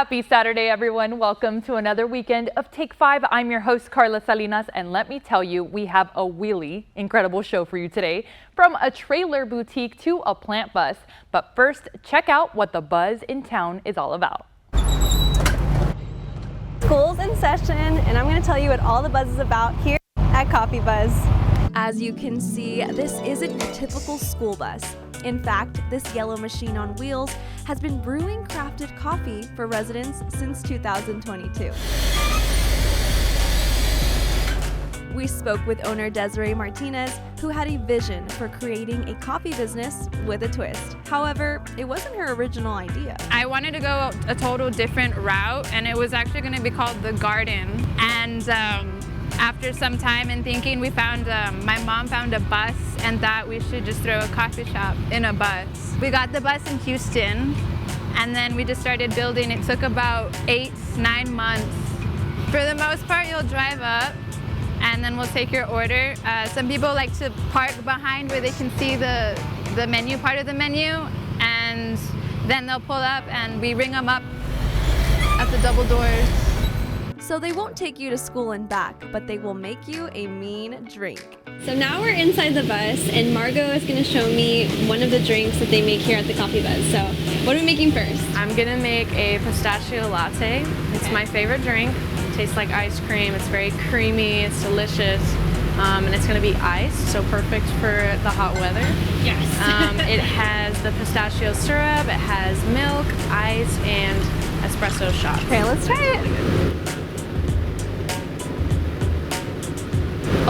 Happy Saturday, everyone. Welcome to another weekend of Take 5. I'm your host, Carla Salinas, and let me tell you, we have a really incredible show for you today, from a trailer boutique to a plant bus. But first, check out what the buzz in town is all about. School's in session, and I'm going to tell you what all the buzz is about here at Coffee Buzz. As you can see, this isn't your typical school bus. In fact, this yellow machine on wheels has been brewing crafted coffee for residents since 2022. We spoke with owner Desiree Martinez, who had a vision for creating a coffee business with a twist. However, it wasn't her original idea. I wanted to go a total different route, and it was actually going to be called The Garden. And after some time and thinking, we found, my mom found a bus and thought we should just throw a coffee shop in a bus. We got the bus in Houston, and then we just started building. It took about 8-9 months. For the most part, you'll drive up, and then we'll take your order. Some people like to park behind where they can see the menu, part of the menu, and then they'll pull up and we ring them up at the double doors. So they won't take you to school and back, but they will make you a mean drink. So now we're inside the bus, and Margot is going to show me one of the drinks that they make here at the Coffee Buzz. So what are we making first? I'm gonna make a pistachio latte. It's my favorite drink. It tastes like ice cream. It's very creamy, it's delicious. And it's gonna be iced, so perfect for the hot weather. Yes. It has the pistachio syrup, it has milk, ice, and espresso shots. Okay, let's try it.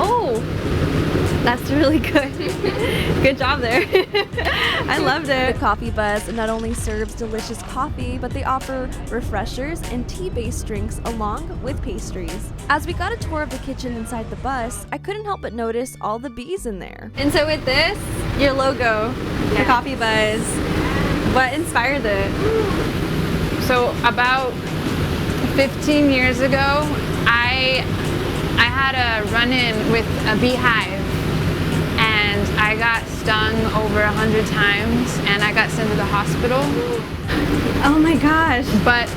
Oh, that's really good. Good job there. I loved it. The Coffee Buzz not only serves delicious coffee, but they offer refreshers and tea-based drinks along with pastries. As we got a tour of the kitchen inside the bus, I couldn't help but notice all the bees in there. And so with this, your logo, the Coffee Buzz, what inspired it? So about 15 years ago, I had a run-in with a beehive, and I got stung over 100 times, and I got sent to the hospital. Oh my gosh. But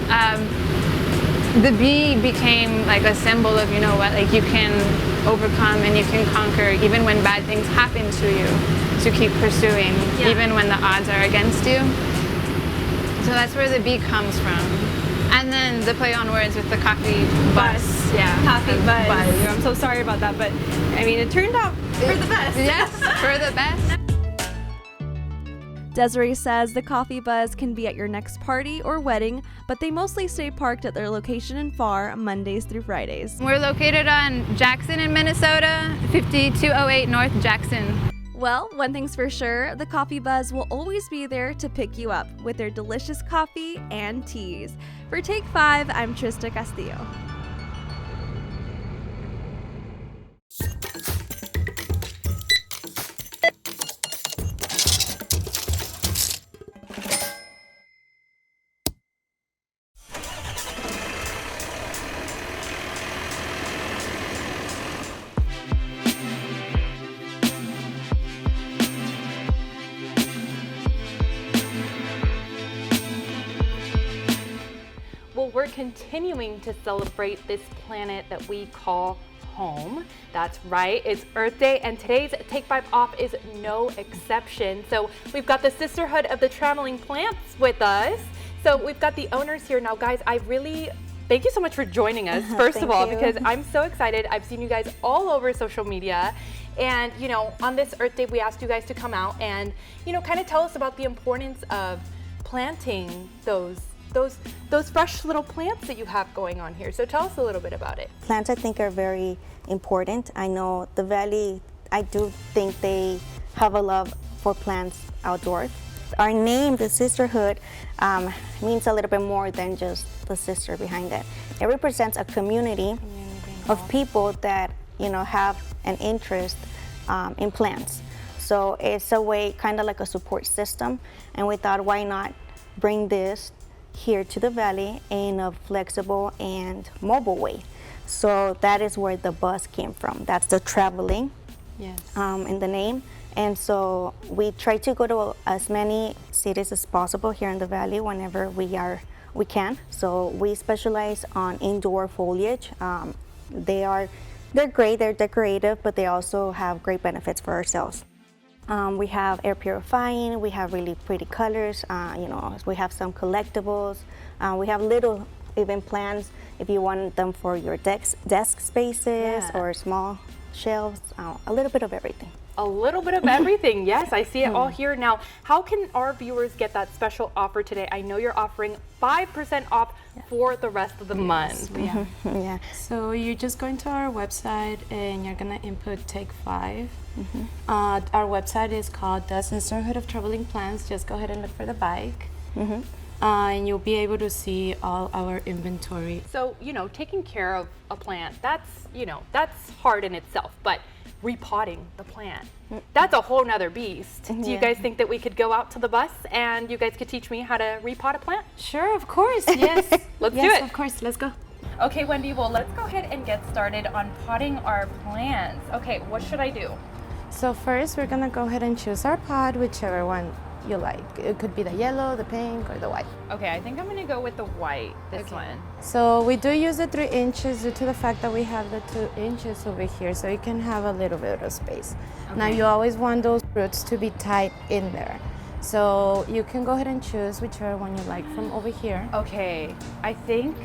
the bee became like a symbol of, you know what, like you can overcome and you can conquer even when bad things happen to you, to keep pursuing, even when the odds are against you. So that's where the bee comes from. And then the play on words with the coffee bus. Yeah. Coffee Buzz. I'm so sorry about that, but I mean, it turned out for the best. Yes, for the best. Desiree says the Coffee Buzz can be at your next party or wedding, but they mostly stay parked at their location in Pharr Mondays through Fridays. We're located on Jackson in Minnesota, 5208 North Jackson. Well, one thing's for sure, the Coffee Buzz will always be there to pick you up with their delicious coffee and teas. For Take 5, I'm Trista Castillo. Well, we're continuing to celebrate this planet that we call home. That's right, it's Earth Day, and today's Take 5 Off is no exception. So we've got the Sisterhood of the Traveling Plants with us. So we've got the owners here. Now, guys, I really thank you so much for joining us, first of all, because I'm so excited. I've seen you guys all over social media. And, you know, on this Earth Day, we asked you guys to come out and, you know, kind of tell us about the importance of planting those fresh little plants that you have going on here. So tell us a little bit about it. Plants, I think, are very important. I know the Valley, I do think they have a love for plants outdoors. Our name, the Sisterhood, means a little bit more than just the sister behind it. It represents a community of people that, you know, have an interest in plants. So it's a way, kind of like a support system, and we thought, why not bring this here to the Valley in a flexible and mobile way. So that is where the bus came from. That's the traveling in the name. And so we try to go to as many cities as possible here in the Valley whenever we are we can. So we specialize on indoor foliage. They're great, they're decorative, but they also have great benefits for ourselves. We have air purifying, we have really pretty colors, we have some collectibles, we have little even plants if you want them for your desk spaces or small shelves, a little bit of everything. A little bit of everything. Yes, I see it all here. Now, how can our viewers get that special offer today? I know you're offering 5% off for the rest of the month. Yeah. So you're just going to our website and you're gonna input Take 5. Our website is called the Sisterhood of Traveling Plants. Just go ahead and look for the bike. And you'll be able to see all our inventory. So, taking care of a plant, that's hard in itself, but repotting the plant, that's a whole nother beast. Do you guys think that we could go out to the bus and you guys could teach me how to repot a plant? Sure, of course, yes. Let's do Yes, it. of course, let's go. Okay, Wendy, well, let's go ahead and get started on potting our plants. Okay, what should I do? So first, we're gonna go ahead and choose our pot, whichever one you like. It could be the yellow, the pink, or the white. Okay, I think I'm gonna go with the white, this one. So we do use the 3 inches due to the fact that we have the 2 inches over here, so you can have a little bit of space. Now you always want those roots to be tight in there. So you can go ahead and choose whichever one you like from over here. Okay, I think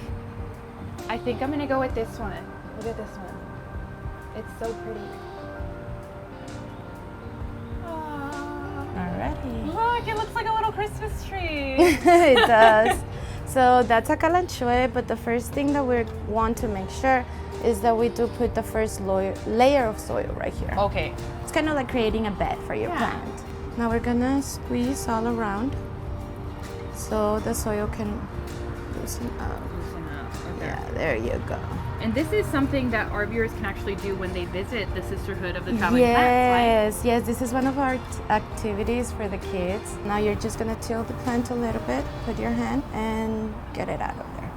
I'm gonna go with this one. Look at this one. It's so pretty. Alrighty. Look, it looks like a little Christmas tree. It does. So that's a calanchoe, but the first thing that we want to make sure is that we do put the first layer of soil right here. Okay. It's kind of like creating a bed for your plant. Now we're gonna squeeze all around so the soil can loosen up. Okay. Yeah, there you go. And this is something that our viewers can actually do when they visit the Sisterhood of the Traveling Plants, Yes, this is one of our activities for the kids. Now you're just gonna tilt the plant a little bit, put your hand and get it out of there.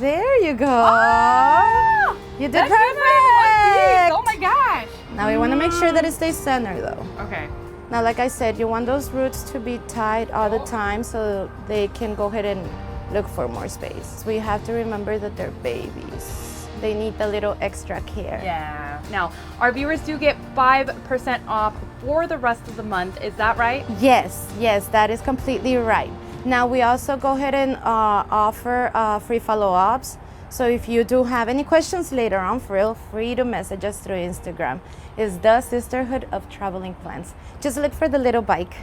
There you go. Oh, you did that's perfect. Oh my gosh. Now we wanna make sure that it stays centered though. Okay. Now, like I said, you want those roots to be tight all the time so they can go ahead and look for more space. We have to remember that they're babies. They need a little extra care. Yeah. Now, our viewers do get 5% off for the rest of the month. Is that right? Yes, that is completely right. Now, we also go ahead and offer free follow-ups. So if you do have any questions later on, feel free to message us through Instagram. It's the Sisterhood of Traveling Plants. Just look for the little bike.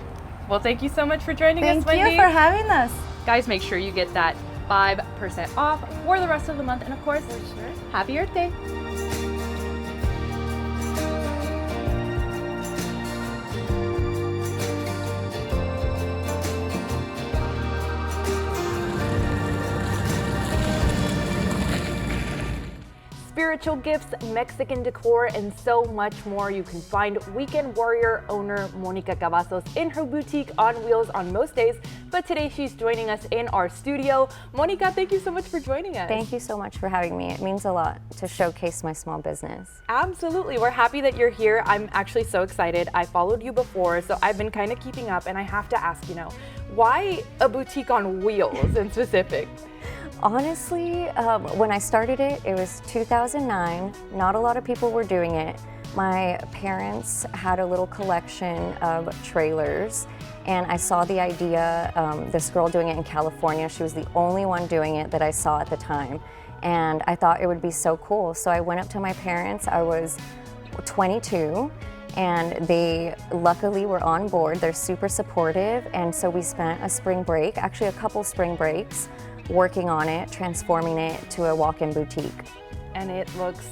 Well, thank you so much for joining us, Wendy. Thank you for having us. Guys, make sure you get that 5% off for the rest of the month. And of course, Happy Earth Day. Spiritual gifts, Mexican decor, and so much more. You can find Weekend Warrior owner Monica Cavazos in her boutique on wheels on most days, but today she's joining us in our studio. Monica, thank you so much for joining us. Thank you so much for having me. It means a lot to showcase my small business. Absolutely. We're happy that you're here. I'm actually so excited. I followed you before, so I've been kind of keeping up, and I have to ask, why a boutique on wheels in specific? Honestly, when I started it, it was 2009. Not a lot of people were doing it. My parents had a little collection of trailers, and I saw the idea, this girl doing it in California. She was the only one doing it that I saw at the time, and I thought it would be so cool. So I went up to my parents. I was 22, and they luckily were on board. They're super supportive, and so we spent a spring break, actually a couple spring breaks, working on it, transforming it to a walk-in boutique. And it looks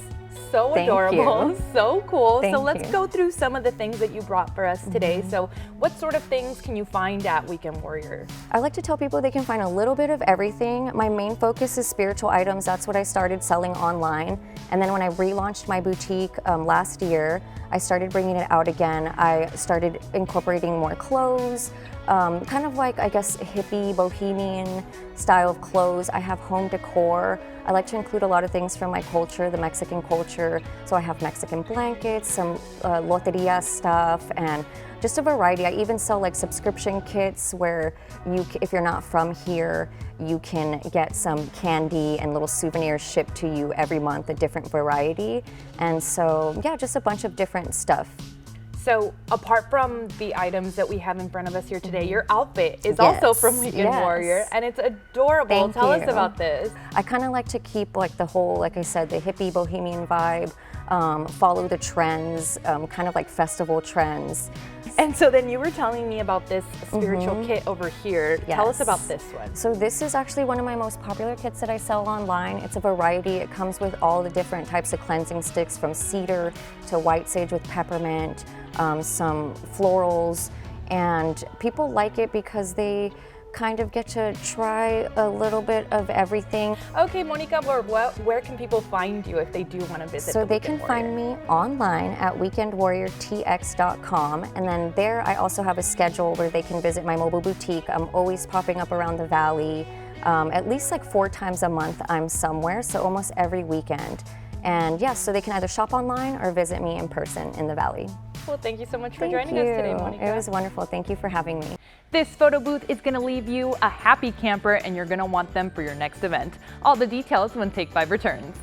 so adorable, so cool. Thank so let's you. go through some of the things that you brought for us today. So what sort of things can you find at Weekend Warrior? I like to tell people they can find a little bit of everything. My main focus is spiritual items. That's what I started selling online. And then when I relaunched my boutique last year, I started bringing it out again. I started incorporating more clothes, kind of like, I guess, hippie, bohemian style of clothes. I have home decor. I like to include a lot of things from my culture, the Mexican culture. So I have Mexican blankets, some loteria stuff, and just a variety. I even sell like subscription kits where if you're not from here, you can get some candy and little souvenirs shipped to you every month, a different variety. And so, yeah, just a bunch of different stuff. So apart from the items that we have in front of us here today, your outfit is also from Weekend Warrior, and it's adorable. Tell us about this. I kind of like to keep like the whole, like I said, the hippie bohemian vibe, follow the trends, kind of like festival trends. And so then you were telling me about this spiritual kit over here. Tell us about this one. So this is actually one of my most popular kits that I sell online. It's a variety. It comes with all the different types of cleansing sticks, from cedar to white sage with peppermint, some florals, and people like it because they kind of get to try a little bit of everything. Okay, Monica, where can people find you if they do want to visit? So they can find me online at weekendwarriortx.com, and then there I also have a schedule where they can visit my mobile boutique. I'm always popping up around the valley. At least like 4 times a month I'm somewhere, so almost every weekend. And yes, so they can either shop online or visit me in person in the valley. Well, thank you so much for joining us today, Monica. It was wonderful. Thank you for having me. This photo booth is going to leave you a happy camper, and you're going to want them for your next event. All the details when Take 5 returns.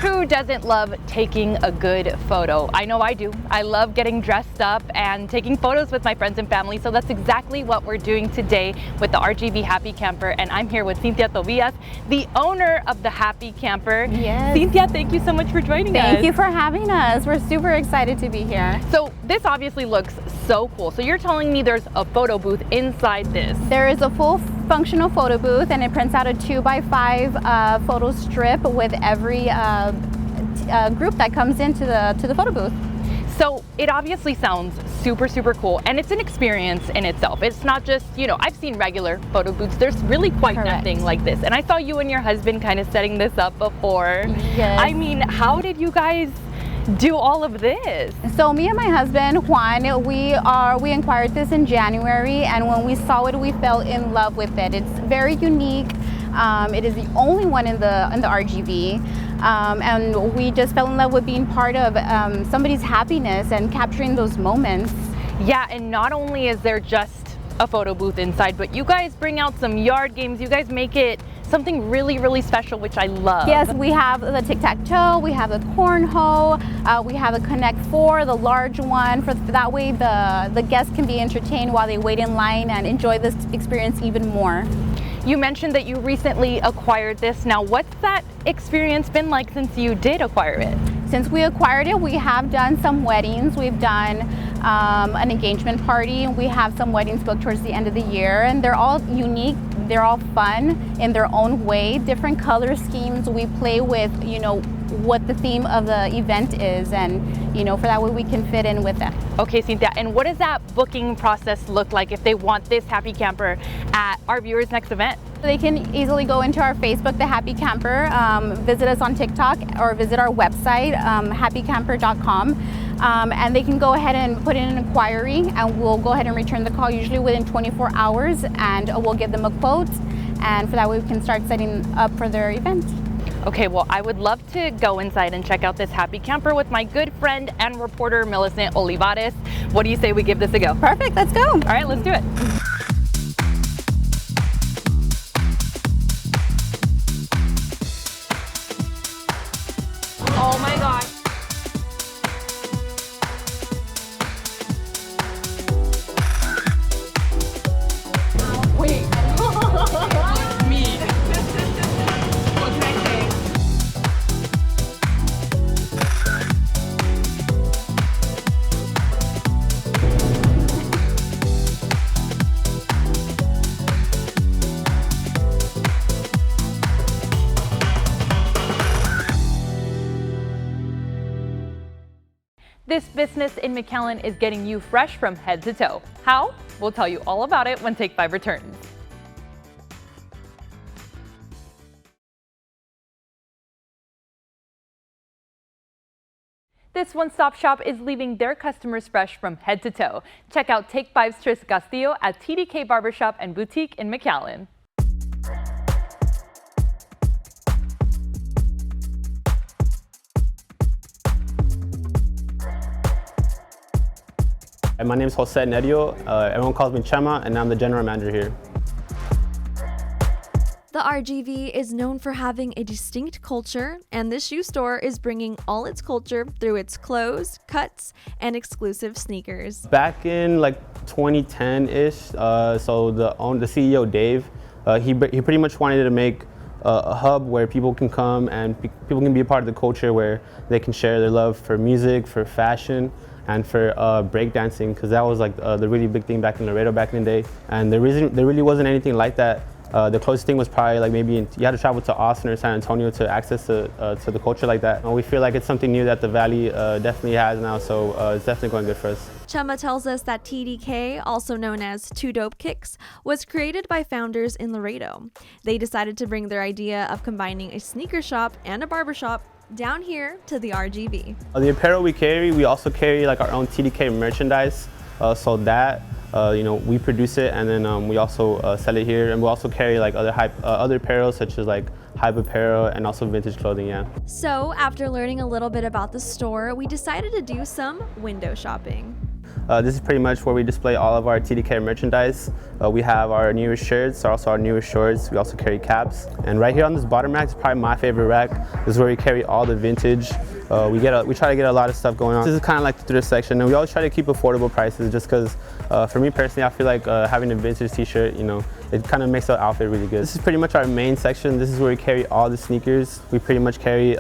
Who doesn't love taking a good photo? I know I do. I love getting dressed up and taking photos with my friends and family, so that's exactly what we're doing today with the RGV Happy Camper, and I'm here with Cynthia Tobias, the owner of the Happy Camper. Yes. Cynthia, thank you so much for joining us. Thank you for having us. We're super excited to be here. So this obviously looks so cool. So you're telling me there's a photo booth inside this? There is a full functional photo booth, and it prints out a 2x5 photo strip with every group that comes into the photo booth. So it obviously sounds super cool, and it's an experience in itself. It's not just, you know, I've seen regular photo booths. There's really quite nothing like this. And I saw you and your husband kind of setting this up before. Yes. I mean, how did you guys do all of this? So me and my husband Juan, we inquired this in January, and when we saw it, we fell in love with it. It's very unique. It is the only one in the RGV. And we just fell in love with being part of somebody's happiness and capturing those moments. Yeah, and not only is there just a photo booth inside, but you guys bring out some yard games. You guys make it something really special, which I love. Yes, we have the tic-tac-toe, we have the cornhole, we have a Connect 4, the large one, for that way the guests can be entertained while they wait in line and enjoy this experience even more. You mentioned that you recently acquired this. Now, what's that experience been like since you did acquire it? Since we acquired it, we have done some weddings. We've done an engagement party. We have some weddings booked towards the end of the year, and they're all unique. They're all fun in their own way. Different color schemes. We play with, you know, what the theme of the event is, and, you know, for that way we can fit in with them. Okay, Cynthia, and what does that booking process look like if they want this Happy Camper at our viewers' next event? They can easily go into our Facebook, The Happy Camper, visit us on TikTok, or visit our website, happycamper.com, and they can go ahead and put in an inquiry, and we'll go ahead and return the call usually within 24 hours, and we'll give them a quote, and for that way we can start setting up for their event. Okay, well, I would love to go inside and check out this Happy Camper with my good friend and reporter, Millicent Olivares. What do you say we give this a go? Perfect, let's go. All right, let's do it. Oh my gosh. Wait. Me. What can I say? This business in McAllen is getting you fresh from head to toe. How? We'll tell you all about it when Take 5 returns. This one-stop shop is leaving their customers fresh from head to toe. Check out Take 5's Tris Castillo at TDK Barbershop and Boutique in McAllen. My name is Jose Nerio. Everyone calls me Chema, and I'm the general manager here. The RGV is known for having a distinct culture, and this shoe store is bringing all its culture through its clothes, cuts, and exclusive sneakers. Back in like 2010-ish, so the CEO Dave, he pretty much wanted to make a hub where people can come and people can be a part of the culture, where they can share their love for music, for fashion, and for breakdancing, because that was like the really big thing back in Laredo back in the day. And there really wasn't anything like that. The closest thing was probably like maybe you had to travel to Austin or San Antonio to access to the culture like that. We feel like it's something new that the Valley definitely has now, so it's definitely going good for us. Chema tells us that TDK, also known as Two Dope Kicks, was created by founders in Laredo. They decided to bring their idea of combining a sneaker shop and a barbershop down here to the RGV. The apparel we carry, we also carry like our own TDK merchandise, so that we produce it, and then we also sell it here, and we also carry like other apparel such as like hype apparel and also vintage clothing. Yeah. So after learning a little bit about the store, we decided to do some window shopping. This is pretty much where we display all of our TDK merchandise. We have our newest shirts, also our newest shorts. We also carry caps. And right here on this bottom rack is probably my favorite rack. This is where we carry all the vintage. We try to get a lot of stuff going on. This is kind of like the thrift section, and we always try to keep affordable prices, just because for me personally, I feel like having a vintage t-shirt, it kind of makes the outfit really good. This is pretty much our main section. This is where we carry all the sneakers. We pretty much carry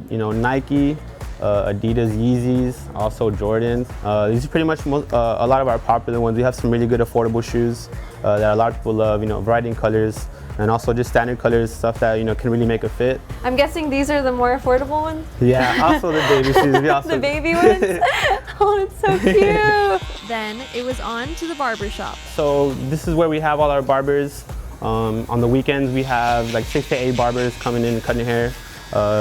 Nike, Adidas, Yeezys, also Jordans. These are pretty much a lot of our popular ones. We have some really good affordable shoes that a lot of people love, variety in colors, and also just standard colors, stuff that can really make a fit. I'm guessing these are the more affordable ones? Yeah, also the baby shoes. The baby ones? Oh, it's so cute! Then it was on to the barber shop. So this is where we have all our barbers. On the weekends we have like 6 to 8 barbers coming in and cutting hair.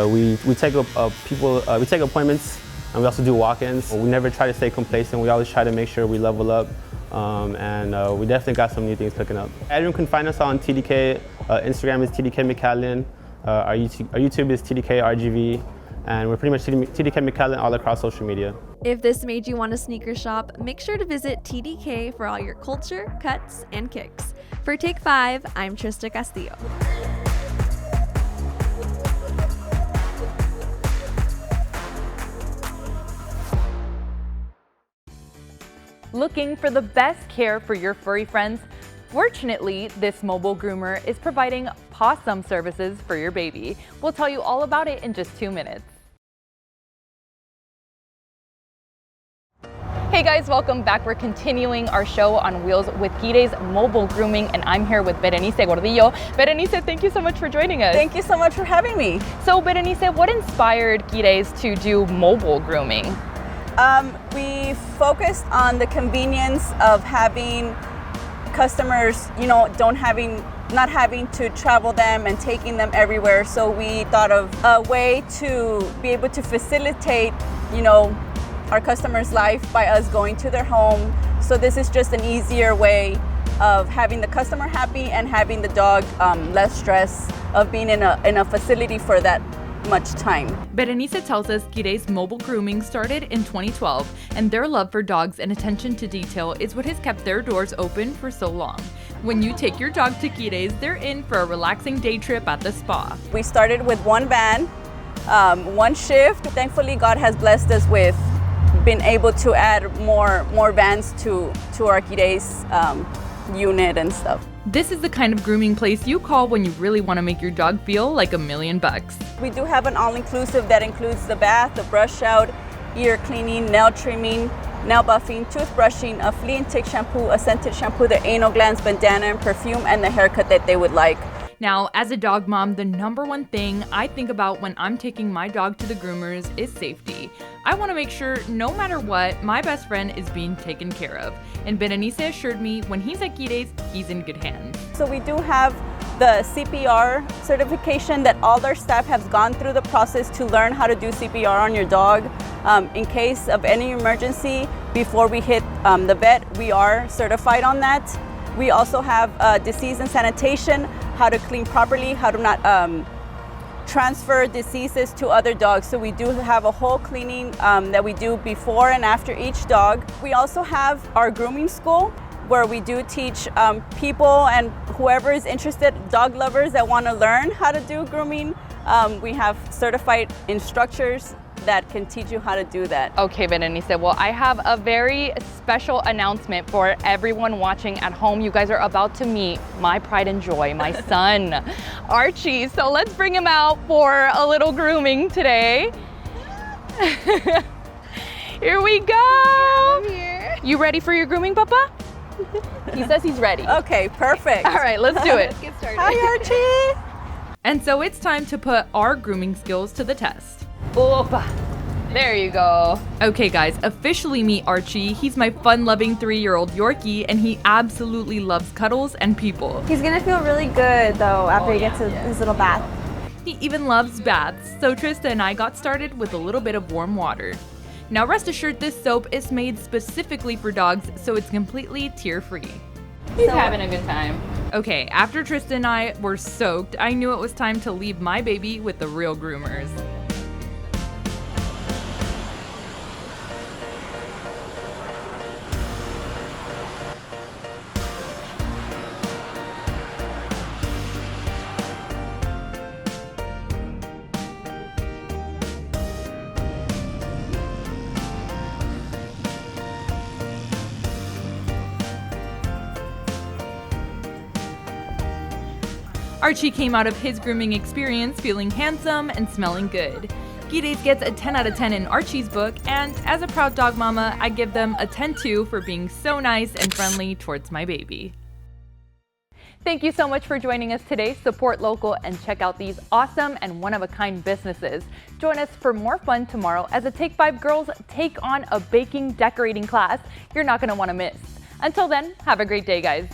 We take appointments, and we also do walk-ins. We never try to stay complacent. We always try to make sure we level up, and we definitely got some new things cooking up. Everyone can find us on TDK. Instagram is TDK McAllen. Our YouTube is TDK RGV, and we're pretty much TDK McAllen all across social media. If this made you want a sneaker shop, make sure to visit TDK for all your culture, cuts, and kicks. For Take 5, I'm Trista Castillo. Looking for the best care for your furry friends? Fortunately, this mobile groomer is providing possum services for your baby. We'll tell you all about it in just 2 minutes. Hey guys, welcome back. We're continuing our show on wheels with Gire's Mobile Grooming, and I'm here with Berenice Gordillo. Berenice, thank you so much for joining us. Thank you so much for having me. So Berenice, what inspired Gire's to do mobile grooming? We focused on the convenience of having customers, not having to travel them and taking them everywhere. So we thought of a way to be able to facilitate, our customers' life by us going to their home. So this is just an easier way of having the customer happy and having the dog less stress of being in a facility for that much time. Berenice tells us Gire's Mobile Grooming started in 2012, and their love for dogs and attention to detail is what has kept their doors open for so long. When you take your dog to Gire's, they're in for a relaxing day trip at the spa. We started with one van, one shift. Thankfully, God has blessed us with being able to add more vans to our Gire's unit and stuff. This is the kind of grooming place you call when you really want to make your dog feel like $1 million. We do have an all-inclusive that includes the bath, the brush out, ear cleaning, nail trimming, nail buffing, toothbrushing, a flea and tick shampoo, a scented shampoo, the anal glands, bandana, and perfume, and the haircut that they would like. Now, as a dog mom, the #1 thing I think about when I'm taking my dog to the groomers is safety. I want to make sure no matter what, my best friend is being taken care of. And Berenice assured me when he's at Gire's, he's in good hands. So we do have the CPR certification that all our staff have gone through the process to learn how to do CPR on your dog. In case of any emergency, before we hit the vet, we are certified on that. We also have disease and sanitation, how to clean properly, how to not transfer diseases to other dogs. So we do have a whole cleaning that we do before and after each dog. We also have our grooming school where we do teach people and whoever is interested, dog lovers that want to learn how to do grooming. We have certified instructors that can teach you how to do that. Okay, Berenice, well, I have a very special announcement for everyone watching at home. You guys are about to meet my pride and joy, my son, Archie. So let's bring him out for a little grooming today. Here we go. Here. You ready for your grooming, Papa? He says he's ready. Okay, perfect. All right, let's do it. Let's get started. Hi, Archie. And so it's time to put our grooming skills to the test. Opa. There you go. Okay guys, officially meet Archie. He's my fun-loving 3-year-old Yorkie, and he absolutely loves cuddles and people. He's gonna feel really good though after he gets his little bath. He even loves baths, so Trista and I got started with a little bit of warm water. Now rest assured, this soap is made specifically for dogs, so it's completely tear-free. He's having a good time. Okay, after Trista and I were soaked, I knew it was time to leave my baby with the real groomers. Archie came out of his grooming experience feeling handsome and smelling good. Gires gets a 10 out of 10 in Archie's book, and as a proud dog mama, I give them a 10-2 for being so nice and friendly towards my baby. Thank you so much for joining us today. Support local and check out these awesome and one-of-a-kind businesses. Join us for more fun tomorrow as the Take 5 girls take on a baking decorating class you're not going to want to miss. Until then, have a great day, guys.